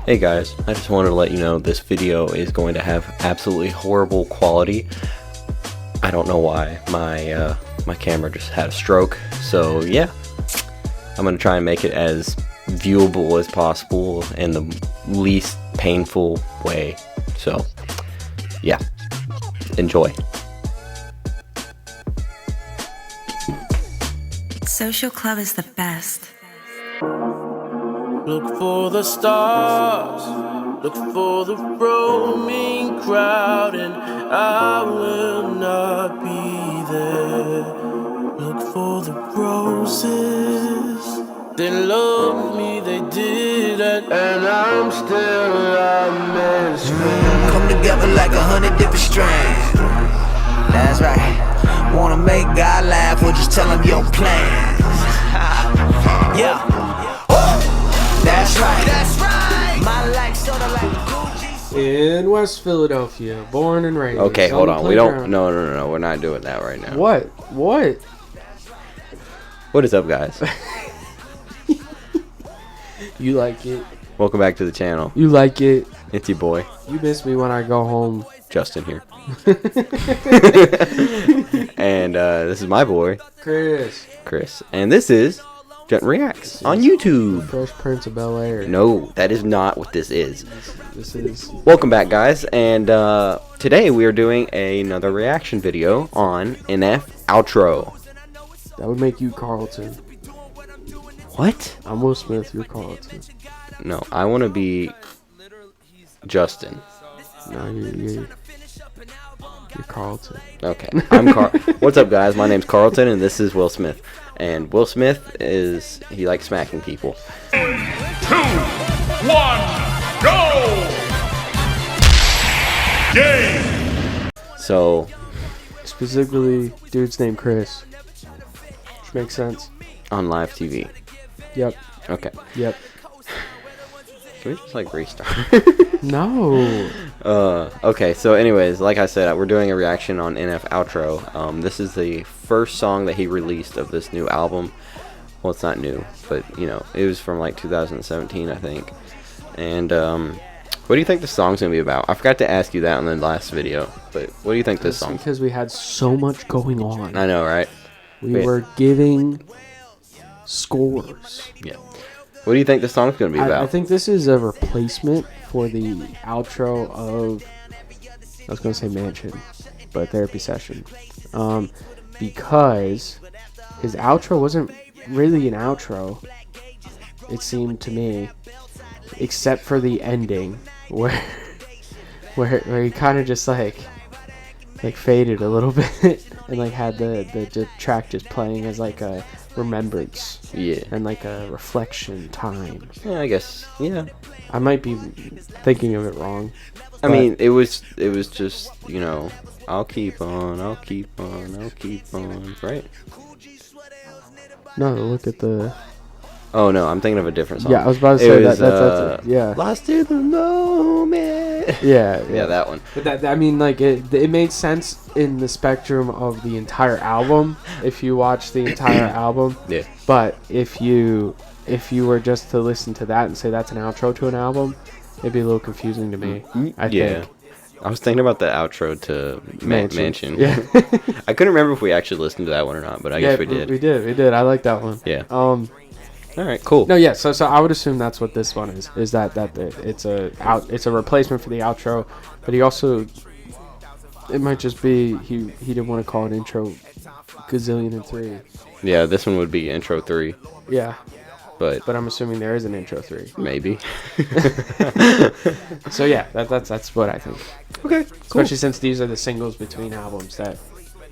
Hey guys, I just wanted to let you know this video is going to have absolutely horrible quality. I don't know why. My camera just had a stroke. So yeah, I'm going to try and make it as viewable as possible in the least painful way. So yeah, enjoy. Social club is the best. Look for the stars, look for the roaming crowd, and I will not be there. Look for the roses, they loved me, they didn't, and I'm still a misfit. Come together like 100 different strands. That's right. Wanna make God laugh, or just tell him your plans. Yeah. That's right. That's right. My life sorta like Gucci. In West Philadelphia, born and raised. Okay, hold on. We don't. No, we're not doing that right now. What? What? What is up, guys? You like it? Welcome back to the channel. You like it? It's your boy, You miss me when I go home. Justin here. And this is my boy, Chris. and this is Gent Reacts on YouTube. Fresh Prince of Bel-Air. No, that is not what this is. This is. Welcome back, guys, and today we are doing another reaction video on NF Outro. That would make you Carlton. What? I'm Will Smith, you're Carlton. No, I want to be Justin. No, you're Carlton. Okay, I'm Carl. What's up, guys? My name's Carlton, and this is Will Smith. And Will Smith he likes smacking people. 2, 1, go! Game! So, Specifically, dude's named Chris. Which makes sense. on live TV. Yep. Okay. Yep. Can we just, like, restart? No. Okay, so anyways, like I said, we're doing a reaction on NF Outro. This is the first song that he released of this new album. Well, it's not new, but, you know, it was from, like, 2017, I think. And, what do you think the song's gonna be about? I forgot to ask you that in the last video, but what do you think this song? Because we had so much going on. I know, right? We were giving scores. Yeah. What do you think the song's gonna be about? I think this is a replacement for the outro of, I was going to say Mansion, but Therapy Session. Because his outro wasn't really an outro, it seemed to me, except for the ending, where he kind of just like faded a little bit and like had the track just playing as like a remembrance, Yeah. and like a reflection time. Yeah, I guess. Yeah. I might be thinking of it wrong. I mean, it was just, you know, I'll keep on, right? No, look at the. Oh no, I'm thinking of a different song. Yeah, I was about to say that's it. Yeah. Lost in the moment. Yeah, Yeah, that one. But that, I mean, like it made sense in the spectrum of the entire album if you watch the entire album. Yeah. But if you were just to listen to that and say that's an outro to an album, it'd be a little confusing to me. I think. I was thinking about the outro to Mansion. Yeah. I couldn't remember if we actually listened to that one or not, but I guess we did. We did. I like that one. Yeah. All right, cool. No, yeah. So I would assume that's what this one is. Is that it's a replacement for the outro, but he also, it might just be he didn't want to call it intro gazillion and 3. Yeah, this one would be intro 3, Yeah, but but I'm assuming there is an intro 3. maybe. So yeah, that's what I think. Okay, cool. Especially since these are the singles between albums that.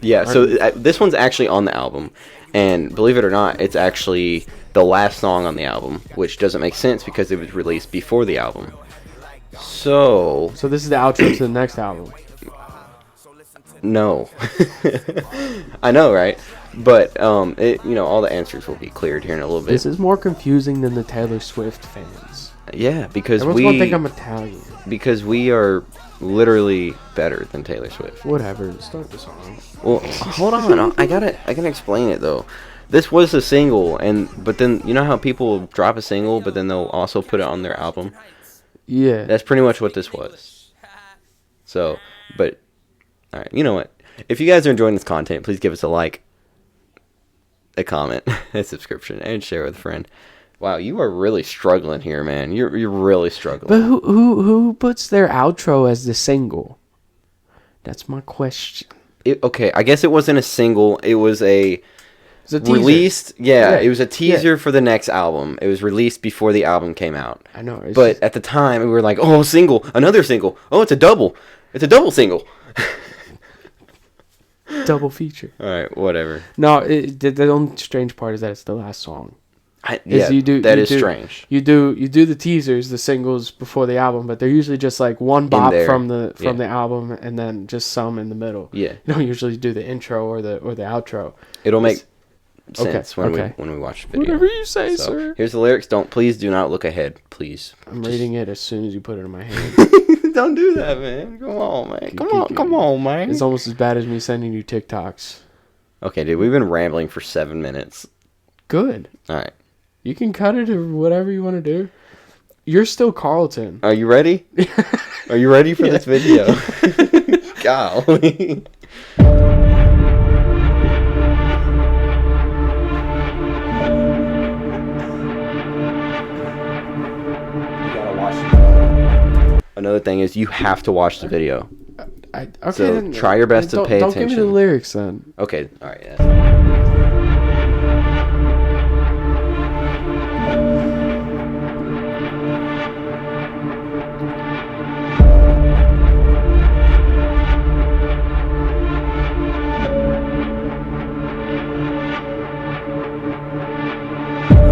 Yeah, so this one's actually on the album, and believe it or not, it's actually the last song on the album, which doesn't make sense because it was released before the album. So So this is the outro to the next album. no. I know, right? But all the answers will be cleared here in a little bit. This is more confusing than the Taylor Swift fans. Yeah, because Everyone's gonna think I'm Italian. because we are literally better than Taylor Swift. Whatever. Start the song. Well, hold on. I gotta explain it though. This was a single, but then you know how people drop a single, but then they'll also put it on their album. Yeah. That's pretty much what this was. So, but, alright, you know what? If you guys are enjoying this content, please give us a like, a comment, a subscription, and share with a friend. Wow, you are really struggling here, man. You're really struggling. But who puts their outro as the single? That's my question. Okay, I guess it wasn't a single. It was a It's a teaser. released. Yeah, it was a teaser for the next album. It was released before the album came out. I know. But at the time, we were like, oh, single, another single. Oh, it's a double. It's a double single. double feature. All right, whatever. No, the only strange part is that it's the last song. Yeah, that is strange. You do the teasers, the singles before the album, but they're usually just like one bop from the album and then just some in the middle. Yeah. You don't usually do the intro or the outro. It'll make sense when we watch the video. Whatever you say, sir. Here's the lyrics. Please do not look ahead, please. I'm reading it as soon as you put it in my hand. Don't do that, man. Come on, man. Come on, man. It's almost as bad as me sending you TikToks. Okay, dude, we've been rambling for 7 minutes. Good. All right. You can cut it or whatever you want to do. You're still Carlton. Are you ready? Are you ready for this video? Golly. Another thing is you have to watch the video. Okay, so then, try your best to pay attention. Don't give me the lyrics then. Okay, all right. Yeah.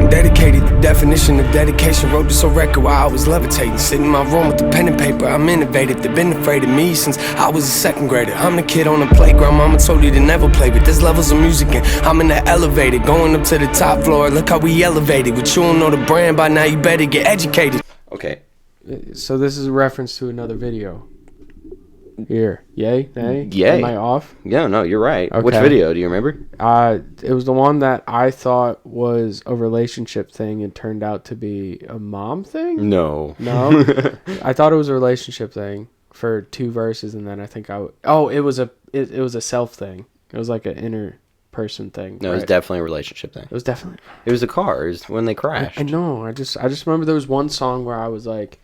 Dedicated, the definition of dedication. Wrote this on record while I was levitating. Sitting in my room with the pen and paper. I'm innovative. They've been afraid of me since I was a second grader. I'm the kid on the playground. Mama told you to never play, but there's levels of music and I'm in the elevator, going up to the top floor. Look how we elevated. But you don't know the brand by now. You better get educated. Okay. So this is a reference to another video. Here, yay, nay, yay. Am I off? Yeah, no, you're right. Okay. Which video do you remember? It was the one that I thought was a relationship thing and turned out to be a mom thing. No. I thought it was a relationship thing for 2 verses, and then I think it was a self thing. It was like an inner person thing. No, right? It was definitely a relationship thing. It was definitely. It was a car. It was when they crashed. I know. I just remember there was one song where I was like,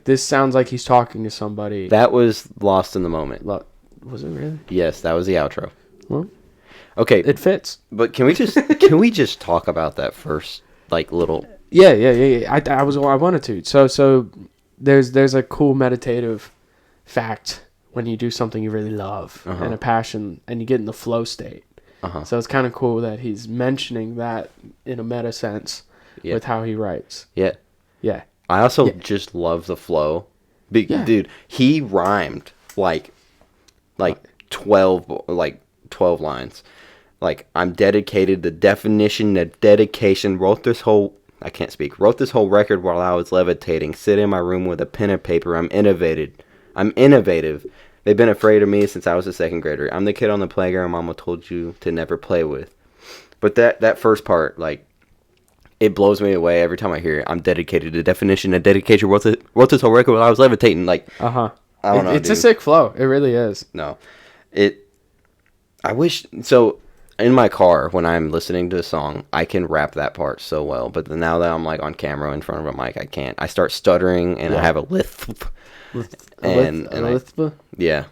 this sounds like he's talking to somebody. That was Lost in the Moment. Was it really? Yes, that was the outro. Well, okay, it fits. But can we just talk about that first, like little? Yeah. I wanted to. So there's a cool meditative fact when you do something you really love and a passion, and you get in the flow state. So it's kind of cool that he's mentioning that in a meta sense with how he writes. Yeah. Yeah. I also just love the flow. Dude, he rhymed like 12 lines. Like, I'm dedicated, the definition of dedication, wrote this whole record while I was levitating, sit in my room with a pen and paper, I'm innovative. They've been afraid of me since I was a second grader. I'm the kid on the playground mama told you to never play with. But that first part, like, it blows me away every time I hear it. I'm dedicated to the definition of dedication. Wrote this whole record while I was levitating. Like, I don't know. It's a sick flow. It really is. No, I wish so. In my car, when I'm listening to a song, I can rap that part so well. But now that I'm like on camera in front of a mic, I can't. I start stuttering and I have a lisp. Yeah.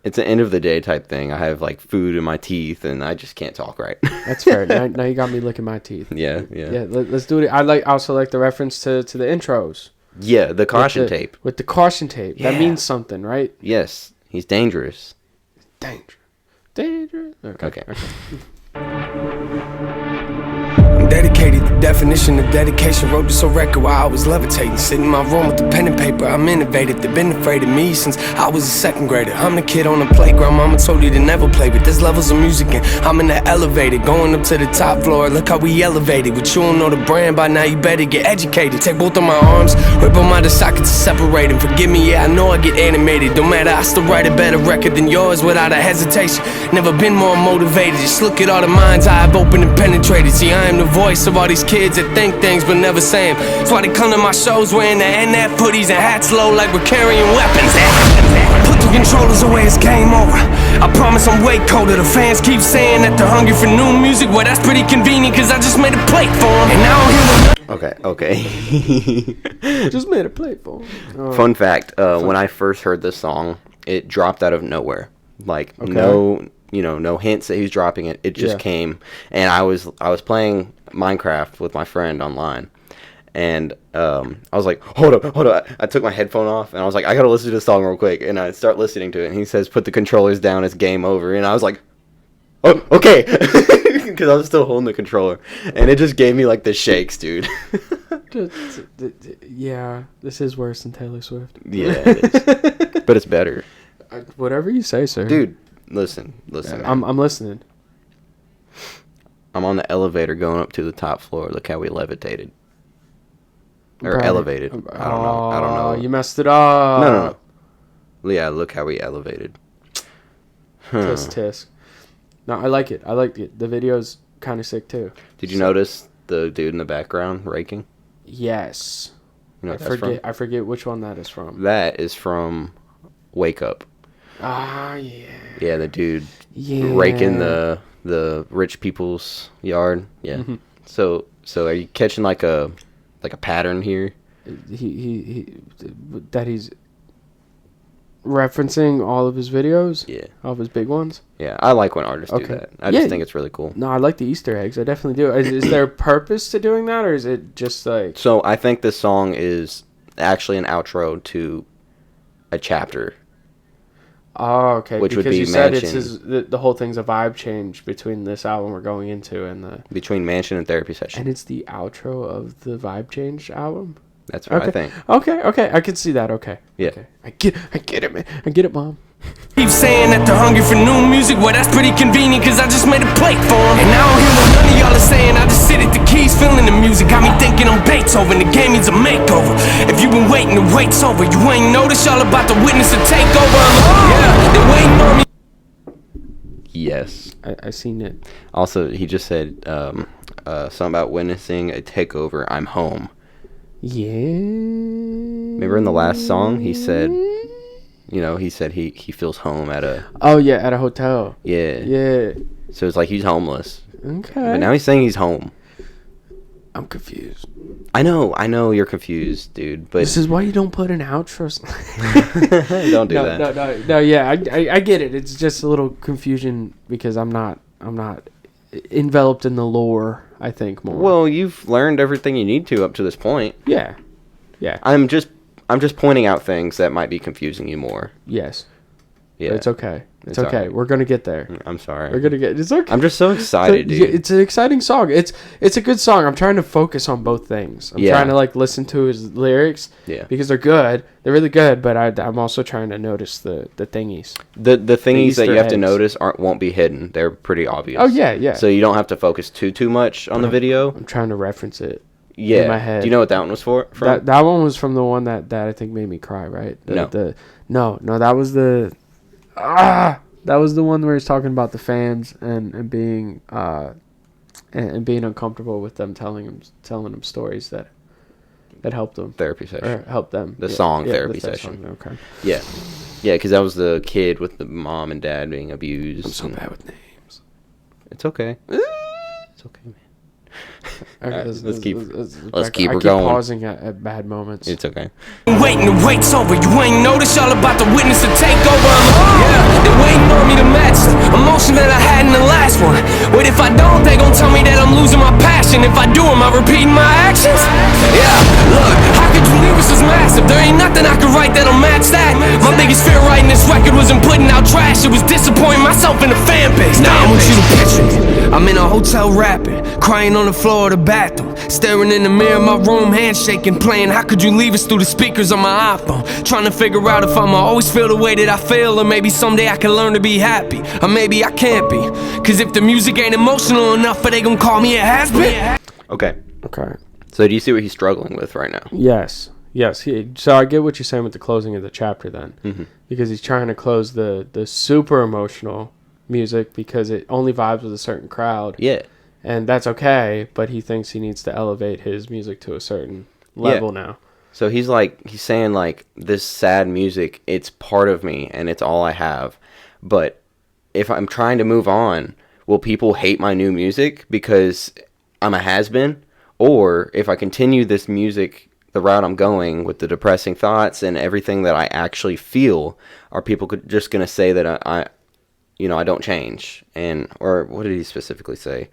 It's an end of the day type thing. I have like food in my teeth and I just can't talk right. That's fair. Now you got me licking my teeth. Yeah. Let's do it. I also like the reference to the intros. Yeah, the caution tape. With the caution tape. Yeah. That means something, right? Yes. He's dangerous. Dangerous. Okay. Dedicated, the definition of dedication. Wrote this on record while I was levitating. Sitting in my room with the pen and paper. I'm innovative. They've been afraid of me since I was a second grader. I'm the kid on the playground. Mama told you to never play, but there's levels of music and I'm in the elevator, going up to the top floor. Look how we elevated. But you don't know the brand by now. You better get educated. Take both of my arms, rip them out of sockets to separate them. Forgive me, yeah, I know I get animated. Don't matter, I still write a better record than yours without a hesitation. Never been more motivated. Just look at all the minds I have opened and penetrated. See, I am the voice voice of all these kids that think things but never say 'em. That's why they come to my shows wearing the NF hoodies and hats low like we're carrying weapons. Put the controllers away, it's game over. I promise I'm way colder. The fans keep saying that they're hungry for new music. Well, that's pretty convenient cause I just made a plate for them. And now I'm here with Okay. Just made a plate for him. Fun fact, when I first heard this song, it dropped out of nowhere. Like, no hints that he was dropping it. It just came. And I was playing Minecraft with my friend online. And I was like, hold up. I took my headphone off, and I was like, I gotta listen to this song real quick. And I start listening to it, and he says, put the controllers down, it's game over. And I was like, oh, okay. Because I was still holding the controller. And it just gave me, like, the shakes, dude. Yeah, this is worse than Taylor Swift. Yeah, it is. But it's better. Whatever you say, sir. Dude, listen. I'm listening. I'm on the elevator going up to the top floor. Look how we levitated. Or Right. elevated. I don't know. You messed it up. No. Yeah, look how we elevated. Tisk. No, I like it. The video's kind of sick too. Did you notice the dude in the background raking? Yes. You know what that's from? I forget which one that is from. That is from Wake Up. Ah, yeah. Yeah, the dude Yeah. raking the rich people's yard. Yeah. Mm-hmm. So are you catching like a pattern here? He that he's referencing all of his videos. Yeah. All of his big ones. Yeah, I like when artists do that. I just think it's really cool. No, I like the Easter eggs. I definitely do. Is there a purpose to doing that, or is it just like? So I think this song is actually an outro to a chapter. Oh, okay. Which would because be you said Mansion. the whole thing's a vibe change between this album we're going into and the. Between Mansion and Therapy Session. And it's the outro of the Vibe Change album. That's what I think. Okay. I can see that. Okay. Yeah. Okay. I get it, man. I get it, Mom. keep saying that they're hungry for new music. Well, that's pretty convenient, cause I just made a plate for them. And I don't hear what none of y'all are saying. I just sit at the keys feeling the music. Got me thinking I'm Beethoven, the game needs a makeover. If you've been waiting, the wait's over. You ain't noticed y'all about to witness a takeover. Yeah, they're waiting on me. Yes. I seen it. Also, he just said something about witnessing a takeover. I'm home. Yeah. Remember in the last song, he said, he feels home at a... Oh, yeah, at a hotel. Yeah. Yeah. So it's like he's homeless. Okay. But now he's saying he's home. I'm confused. I know you're confused, dude. But This is why you don't put an outro. don't do that. No, yeah, I get it. It's just a little confusion because I'm not enveloped in the lore, I think, more. Well, you've learned everything you need to up to this point. Yeah. I'm just pointing out things that might be confusing you more. Yes. Yeah. It's okay. It's It's okay. alright. We're gonna get there. I'm sorry. We're gonna get. It's okay. I'm just so excited, dude. Yeah, it's an exciting song. It's a good song. I'm trying to focus on both things. I'm trying to listen to his lyrics. Yeah. Because they're good. They're really good. But I'm also trying to notice the thingies. The thingies that Easter you have to eggs. notice won't be hidden. They're pretty obvious. Oh yeah. So you don't have to focus too much on the video. I'm trying to reference it. Yeah. In my head. Do you know what that one was from? That one was from the one that I think made me cry. Right. No. That was the. That was the one where he's talking about the fans and being and being uncomfortable with them telling him stories that helped them. Therapy session. Or helped them. The song Therapy the Session. Song, okay. Yeah, because that was the kid with the mom and dad being abused. I'm so bad with names. It's okay. It's okay, man. Okay, let's keep I her keep going. pausing at bad moments. It's okay. Waiting, the wait's over. You ain't noticed y'all about to witness a takeover. Yeah, they're waiting on me to match the emotion that I had in the last one. Wait, if I don't, they gon' tell me that I'm losing my passion. If I do, am I repeating my actions? Yeah, look, how could you leave us as massive? There ain't nothing I could write that'll match that. My biggest fear writing this record wasn't putting out trash. It was disappointing myself in the fan base. Now I want you to picture me. I'm in a hotel rapping, crying on the floor of the bathroom, staring in the mirror of my room, handshaking, playing How Could You Leave Us through the speakers on my iPhone, trying to figure out if I'ma always feel the way that I feel, or maybe someday I can learn to be happy, or maybe I can't be, cause if the music ain't emotional enough, they gon' call me a has-been. Okay. Okay. So do you see what he's struggling with right now? Yes. So I get what you're saying with the closing of the chapter then, because he's trying to close the super emotional music because it only vibes with a certain crowd. Yeah. and that's okay. But he thinks he needs to elevate his music to a certain level now. So he's saying like, this sad music, it's part of me and it's all I have. But if I'm trying to move on, will people hate my new music because I'm a has-been? Or if I continue this music, the route I'm going with the depressing thoughts and everything that I actually feel, are people just going to say that I don't change? Or what did he specifically say?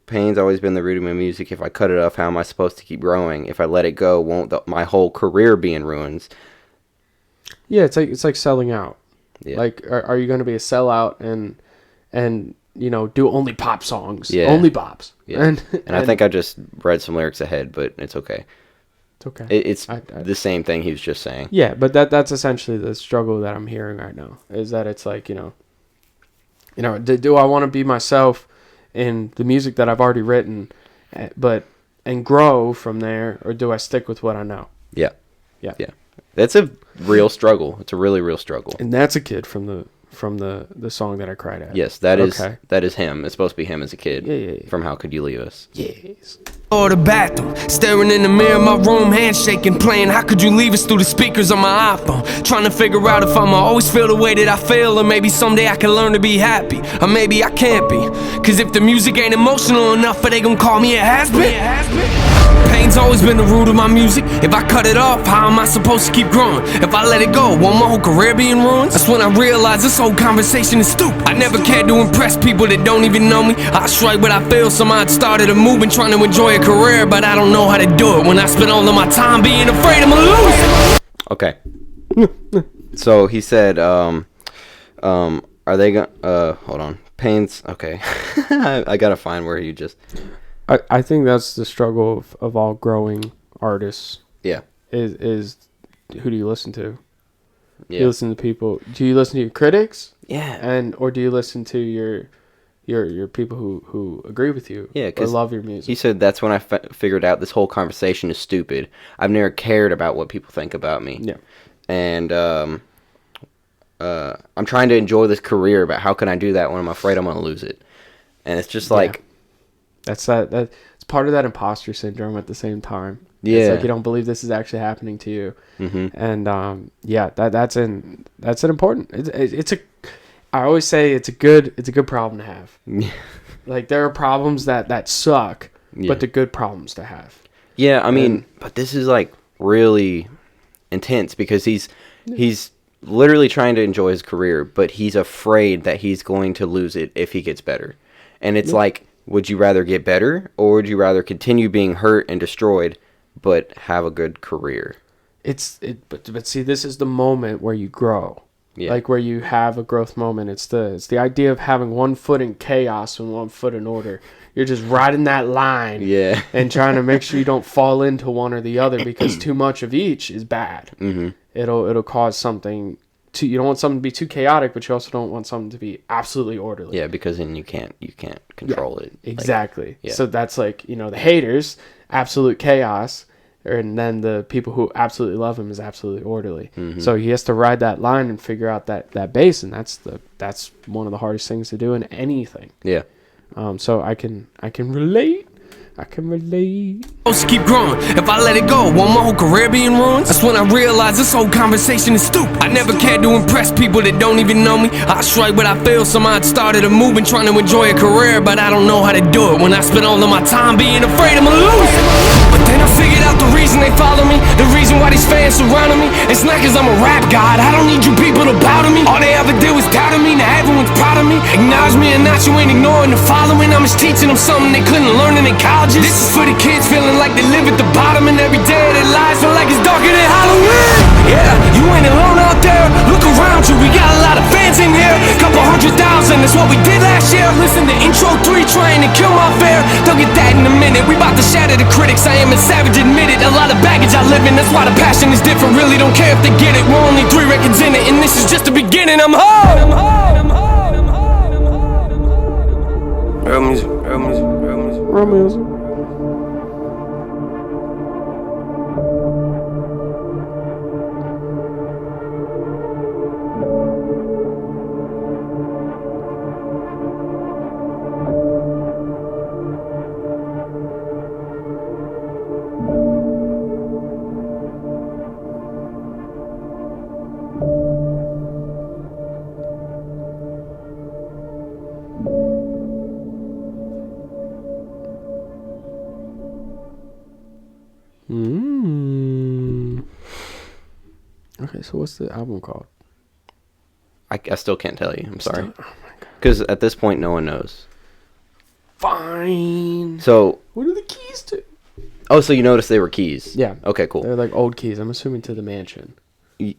Pain's always been the root of my music. If I cut it off, how am I supposed to keep growing? If I let it go, won't my whole career be in ruins? Yeah, it's like selling out. Yeah. Like, are you going to be a sellout and do only pop songs? Yeah. Only bops. Yeah. And I think I just read some lyrics ahead, but it's okay. It's okay. It's the same thing he was just saying. Yeah, but that's essentially the struggle that I'm hearing right now. Is that it's like, do I want to be myself in the music that I've already written, and grow from there, or do I stick with what I know? Yeah. Yeah. Yeah. That's a real struggle. It's a really real struggle. And that's a kid from the song that I cried at. Yes, that is him. It's supposed to be him as a kid. Yeah. From How Could You Leave Us? Yes. Or the bathroom, staring in the mirror of my room, handshaking, playing How Could You Leave Us through the speakers on my iPhone. Trying to figure out if I'ma always feel the way that I feel, or maybe someday I can learn to be happy, or maybe I can't be. Cause if the music ain't emotional enough, are they gonna call me a has-been? Pain's always been the root of my music. If I cut it off, how am I supposed to keep growing? If I let it go, won't my whole career be in ruins? That's when I realized this whole conversation is stupid. I never cared to impress people that don't even know me. I strike what I feel, so I started a movement trying to enjoy a career, but I don't know how to do it when I spend all of my time being afraid I'm gonna lose it. Okay. So he said, are they gonna, hold on. Pain's, okay. I gotta find where you just... I think that's the struggle of all growing artists. Yeah. Is who do you listen to? Yeah. You listen to people. Do you listen to your critics? Yeah. Or do you listen to your people who agree with you? Yeah, or 'cause love your music? He said that's when I figured out this whole conversation is stupid. I've never cared about what people think about me. Yeah. And I'm trying to enjoy this career, but how can I do that when I'm afraid I'm gonna lose it? And it's just like, that's it's part of that imposter syndrome at the same time. Yeah. It's like you don't believe this is actually happening to you. Mm-hmm. And that's an important. I always say it's a good problem to have. Like there are problems that suck, but they're good problems to have. Yeah, I mean, but this is like really intense because he's literally trying to enjoy his career, but he's afraid that he's going to lose it if he gets better. And it's like, would you rather get better, or would you rather continue being hurt and destroyed but have a good career? But see, this is the moment where you grow. Yeah. Like where you have a growth moment. It's the idea of having one foot in chaos and one foot in order. You're just riding that line, and trying to make sure you don't fall into one or the other, because too much of each is bad. Mm-hmm. It'll cause something. You don't want something to be too chaotic, but you also don't want something to be absolutely orderly. Yeah, because then you can't control it. Exactly. Like, so that's like, the haters, absolute chaos, and then the people who absolutely love him is absolutely orderly. Mm-hmm. So he has to ride that line and figure out that base, and that's one of the hardest things to do in anything. Yeah. So I can relate. Supposed to keep growing. If I let it go, won't my whole career be in ruins? That's when I realized this whole conversation is stupid. I never cared to impress people that don't even know me. I strike what I feel, so I started a movement trying to enjoy a career, but I don't know how to do it when I spend all of my time being afraid I'm gonna lose it. But then I figured out the reason they follow me, the reason why these fans surrounding me. It's not cause I'm a rap god, I don't need you people to bow to me. All they ever did was doubt me, now everyone's proud of me. Acknowledge me and not you ain't ignoring the following. I'm just teaching them something they couldn't learn in college. This is for the kids feeling like they live at the bottom, and every day of their lives feel like it's darker than Halloween. Yeah, you ain't alone out there. Look around you, we got a lot of fans in here. Couple 100,000, that's what we did last year. Listen to intro 3, trying to kill my fear. They'll get that in a minute. We about to shatter the critics. I am a savage, admit it. A lot of baggage I live in, that's why the passion is different. Really don't care if they get it. We're only 3 records in it, and this is just the beginning. I'm home. Real music. Okay, so what's the album called? I still can't tell you. I'm sorry. Oh my god. Because at this point, no one knows. Fine. So, What are the keys to? oh, so you noticed they were keys? Yeah. Okay, cool. They're like old keys. I'm assuming to the mansion. Y-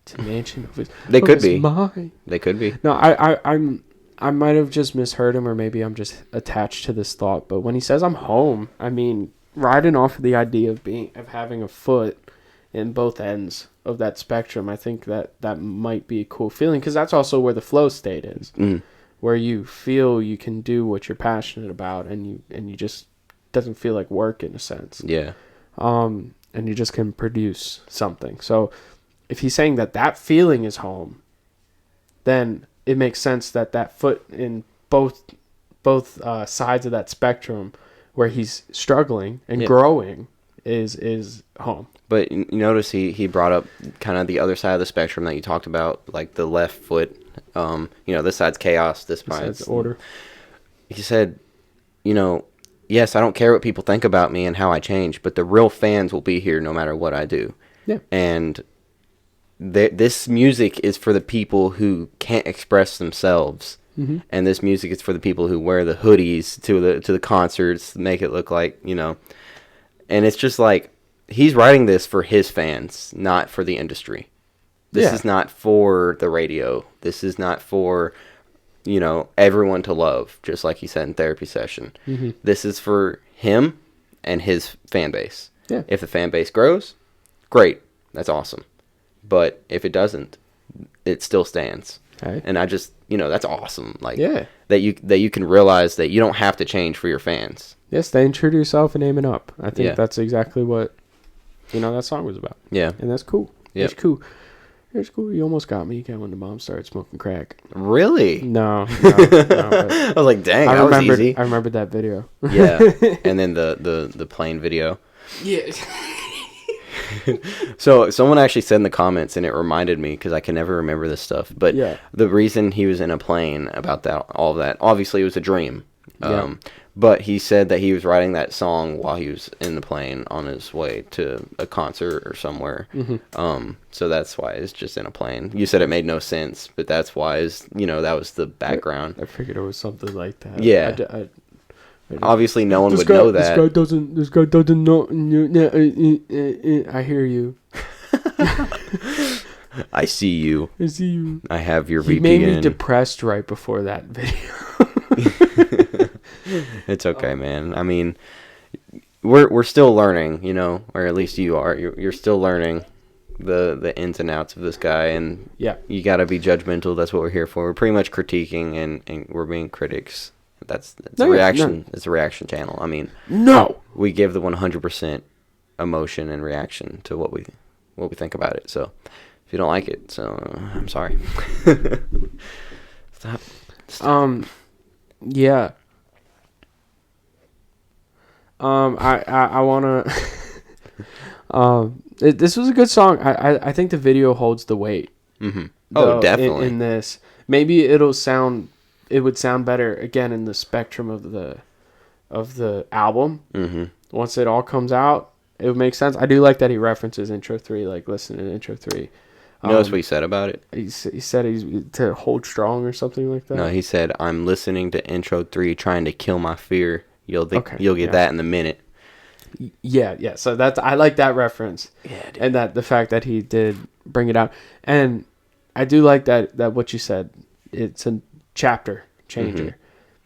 To the mansion of his. They of could his be. mind. They could be. No, I might have just misheard him, or maybe I'm just attached to this thought. But when he says I'm home, I mean riding off of the idea of having a foot in both ends of that spectrum. I think that might be a cool feeling, because that's also where the flow state is, where you feel you can do what you're passionate about, and you just doesn't feel like work in a sense. Yeah. And you just can produce something. So if he's saying that feeling is home, then it makes sense that foot in both sides of that spectrum where he's struggling and growing is home. But you notice he brought up kind of the other side of the spectrum that you talked about, like the left foot. This side's chaos, this side's order. He said, yes, I don't care what people think about me and how I change, but the real fans will be here no matter what I do. Yeah. And this music is for the people who can't express themselves. Mm-hmm. And this music is for the people who wear the hoodies to the concerts, make it look like, And it's just like, he's writing this for his fans, not for the industry. This is not for the radio. This is not for, everyone to love, just like he said in therapy session. Mm-hmm. This is for him and his fan base. Yeah. If the fan base grows, great. That's awesome. But if it doesn't, it still stands. Right. And I just, that's awesome. Like, Yeah. that you can realize that you don't have to change for your fans. Yes, stay true to yourself and aim it up. I think Yeah. that's exactly what, that song was about. Yeah. And that's cool. Yep. It's cool. It's cool. You almost got me when the mom started smoking crack. Really? No. But I was like, dang, that was easy. I remembered that video. Yeah. And then the plane video. Yeah. So someone actually said in the comments, and it reminded me, because I can never remember this stuff, but the reason he was in a plane about all of that, obviously it was a dream. But he said that he was writing that song while he was in the plane on his way to a concert or somewhere. Mm-hmm. So that's why it's just in a plane. You said it made no sense, but that's why that was the background. I figured it was something like that. Yeah. Obviously, no one would know that. This guy doesn't know. I hear you. I see you. I see you. I have your VPN. He made me depressed right before that video. It's okay, man. I mean, we're still learning, or at least you are. You're still learning the ins and outs of this guy, and you got to be judgmental. That's what we're here for. We're pretty much critiquing, and we're being critics. That's a reaction. No. It's a reaction channel. I mean, we give the 100% emotion and reaction to what we think about it. So if you don't like it, I'm sorry. Stop. Yeah. I wanna. This was a good song. I think the video holds the weight. Mm-hmm. Oh, definitely. In this, maybe it would sound better again in the spectrum of the album. Mm-hmm. Once it all comes out, it would make sense. I do like that he references intro 3, like listen to intro 3. Notice what he said about it? He said he's to hold strong or something like that. No, he said, I'm listening to intro 3 trying to kill my fear. You'll get that in a minute. Yeah. So I like that reference. Yeah, dude. And that the fact that he did bring it out. And I do like that what you said. It's a chapter changer. Mm-hmm.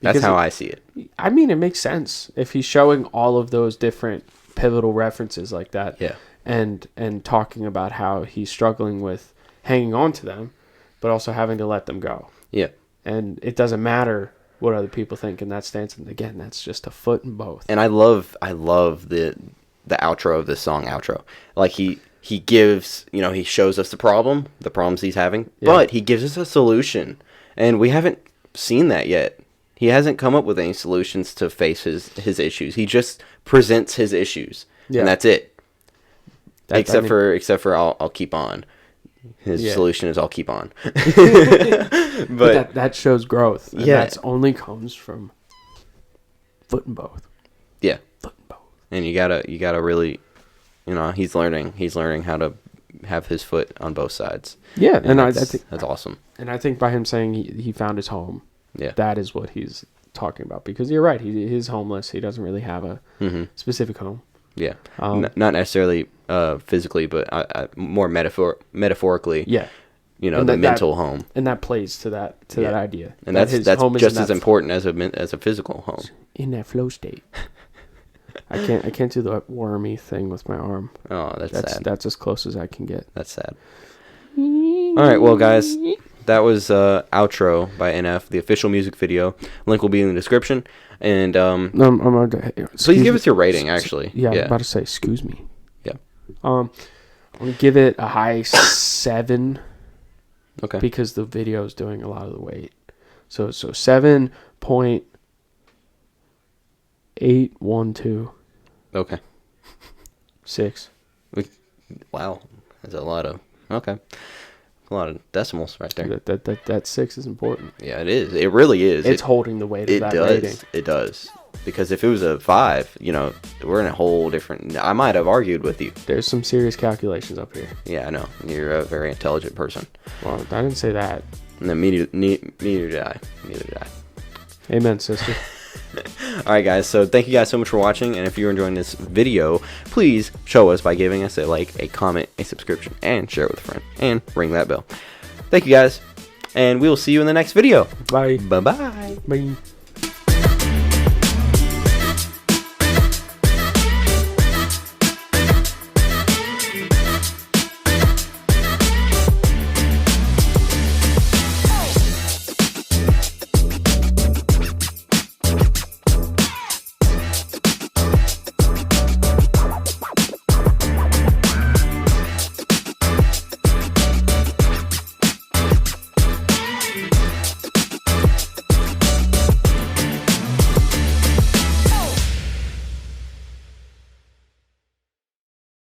That's how I see it. I mean, it makes sense if he's showing all of those different pivotal references like that. Yeah. And talking about how he's struggling with hanging on to them, but also having to let them go. Yeah. And it doesn't matter what other people think in that stance. And again, that's just a foot in both. And I love the outro of this song. Like he gives, he shows us the problems he's having, but he gives us a solution. And we haven't seen that yet. He hasn't come up with any solutions to face his issues. He just presents his issues, and that's it. Except for I'll keep on. His solution is I'll keep on. but that shows growth. And that's only comes from foot in both. Yeah. Foot in both. And you gotta really You know, he's learning how to have his foot on both sides. Yeah, and I that's, think that's awesome. And I think by him saying he found his home, Yeah, that is what he's talking about. Because you're right, he's homeless. He doesn't really have a specific home. Yeah, not necessarily physically, but more metaphorically. Yeah, you know, the mental home, and that plays to that idea. And that's just as important as a physical home. In that flow state. I can't do the wormy thing with my arm. Oh, that's sad. That's as close as I can get. That's sad. All right, well, guys, that was Outro by NF, the official music video. Link will be in the description. And please give us your rating, actually. Yeah, I was about to say, excuse me. Yeah. I'm going to give it a high 7. Okay. Because the video is doing a lot of the weight. So 7.812. Okay. 6. Wow, that's a lot of decimals right there. That 6 is important. Yeah, it is. It really is. It's holding the weight of that rating. It does. Because if it was a 5, you know, we're in a whole different. I might have argued with you. There's some serious calculations up here. Yeah, I know. You're a very intelligent person. Well, I didn't say that. No, neither did I. Amen, sister. All right, guys. So thank you guys so much for watching. And if you're enjoying this video, please show us by giving us a like, a comment, a subscription, and share it with a friend. And ring that bell. Thank you, guys. And we will see you in the next video. Bye. Bye-bye. Bye.